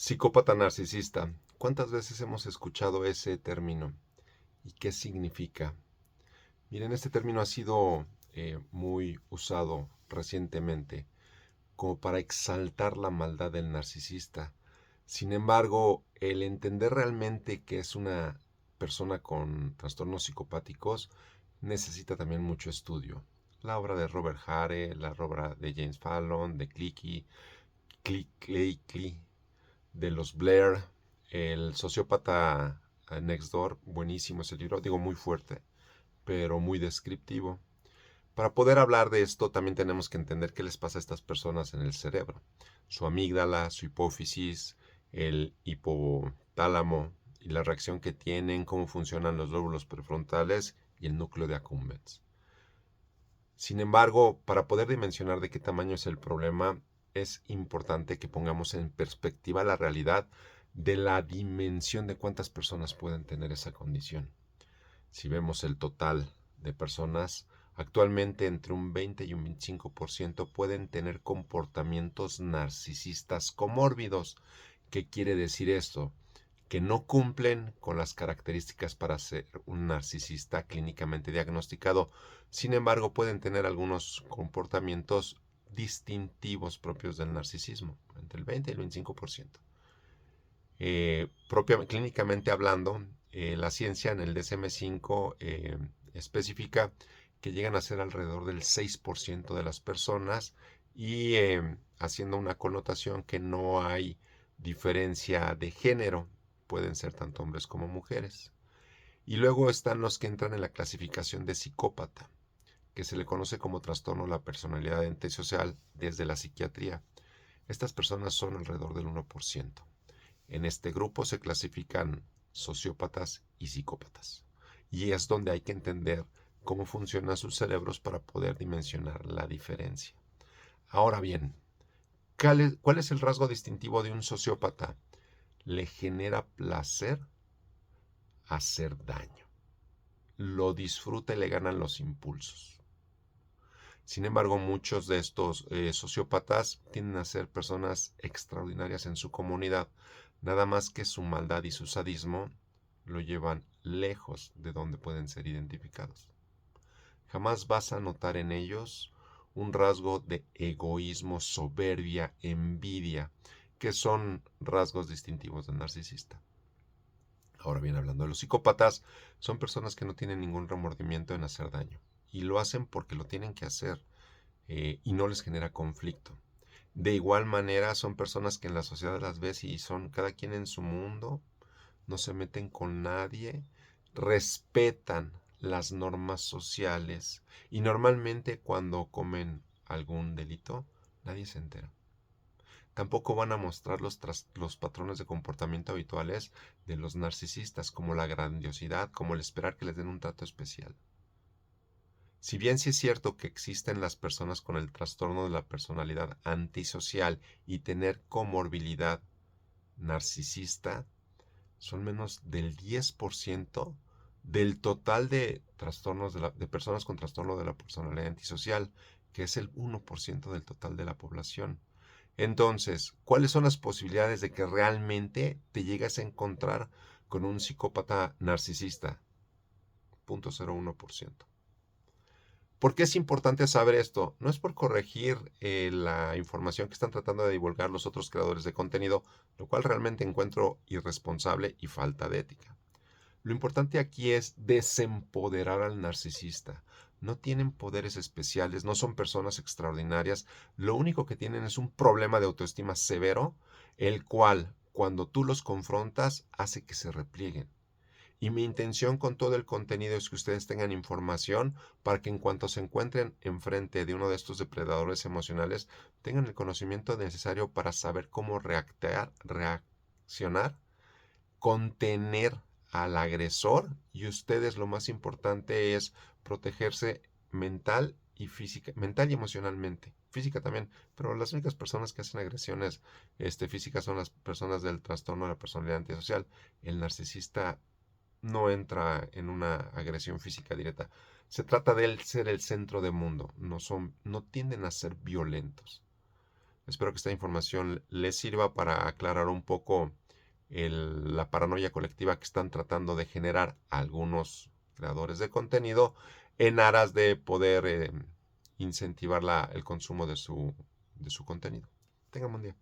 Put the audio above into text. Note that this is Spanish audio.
Psicópata narcisista. ¿Cuántas veces hemos escuchado ese término? ¿Y qué significa? Miren, este término ha sido muy usado recientemente como para exaltar la maldad del narcisista. Sin embargo, el entender realmente que es una persona con trastornos psicopáticos necesita también mucho estudio. La obra de Robert Hare, la obra de James Fallon, de Clicky, de los Blair, el sociópata Next Door, buenísimo ese libro, digo muy fuerte, pero muy descriptivo. Para poder hablar de esto también tenemos que entender qué les pasa a estas personas en el cerebro. Su amígdala, su hipófisis, el hipotálamo y la reacción que tienen, cómo funcionan los lóbulos prefrontales y el núcleo de accumbens. Sin embargo, para poder dimensionar de qué tamaño es el problema, es importante que pongamos en perspectiva la realidad de la dimensión de cuántas personas pueden tener esa condición. Si vemos el total de personas, actualmente entre un 20 y un 25% pueden tener comportamientos narcisistas comórbidos. ¿Qué quiere decir esto? Que no cumplen con las características para ser un narcisista clínicamente diagnosticado. Sin embargo, pueden tener algunos comportamientos distintivos propios del narcisismo, entre el 20 y el 25%. Clínicamente hablando, la ciencia en el DSM-5 especifica que llegan a ser alrededor del 6% de las personas y haciendo una connotación que no hay diferencia de género, pueden ser tanto hombres como mujeres. Y luego están los que entran en la clasificación de psicópata, que se le conoce como trastorno de la personalidad antisocial desde la psiquiatría. Estas personas son alrededor del 1%. En este grupo se clasifican sociópatas y psicópatas. Y es donde hay que entender cómo funcionan sus cerebros para poder dimensionar la diferencia. Ahora bien, ¿cuál es el rasgo distintivo de un sociópata? Le genera placer hacer daño. Lo disfruta y le ganan los impulsos. Sin embargo, muchos de estos sociópatas tienden a ser personas extraordinarias en su comunidad, nada más que su maldad y su sadismo lo llevan lejos de donde pueden ser identificados. Jamás vas a notar en ellos un rasgo de egoísmo, soberbia, envidia, que son rasgos distintivos del narcisista. Ahora bien, hablando de los psicópatas, son personas que no tienen ningún remordimiento en hacer daño y lo hacen porque lo tienen que hacer y no les genera conflicto. De igual manera, son personas que en la sociedad las ves y son cada quien en su mundo, no se meten con nadie, respetan las normas sociales y normalmente cuando comen algún delito, nadie se entera. Tampoco van a mostrar los patrones de comportamiento habituales de los narcisistas, como la grandiosidad, como el esperar que les den un trato especial. Si bien sí es cierto que existen las personas con el trastorno de la personalidad antisocial y tener comorbilidad narcisista, son menos del 10% del total de trastornos de personas con trastorno de la personalidad antisocial, que es el 1% del total de la población. Entonces, ¿cuáles son las posibilidades de que realmente te llegues a encontrar con un psicópata narcisista? 0.01%. ¿Por qué es importante saber esto? No es por corregir la información que están tratando de divulgar los otros creadores de contenido, lo cual realmente encuentro irresponsable y falta de ética. Lo importante aquí es desempoderar al narcisista. No tienen poderes especiales, no son personas extraordinarias. Lo único que tienen es un problema de autoestima severo, el cual, cuando tú los confrontas, hace que se replieguen. Y mi intención con todo el contenido es que ustedes tengan información para que en cuanto se encuentren enfrente de uno de estos depredadores emocionales, tengan el conocimiento necesario para saber cómo reaccionar, contener al agresor y ustedes lo más importante es protegerse mental y física, mental y emocionalmente, física también, pero las únicas personas que hacen agresiones físicas son las personas del trastorno de la personalidad antisocial. El narcisista no entra en una agresión física directa. Se trata de él ser el centro del mundo, no tienden a ser violentos. Espero que esta información les sirva para aclarar un poco la paranoia colectiva que están tratando de generar algunos creadores de contenido en aras de poder incentivar el consumo de su contenido. Tengan buen día.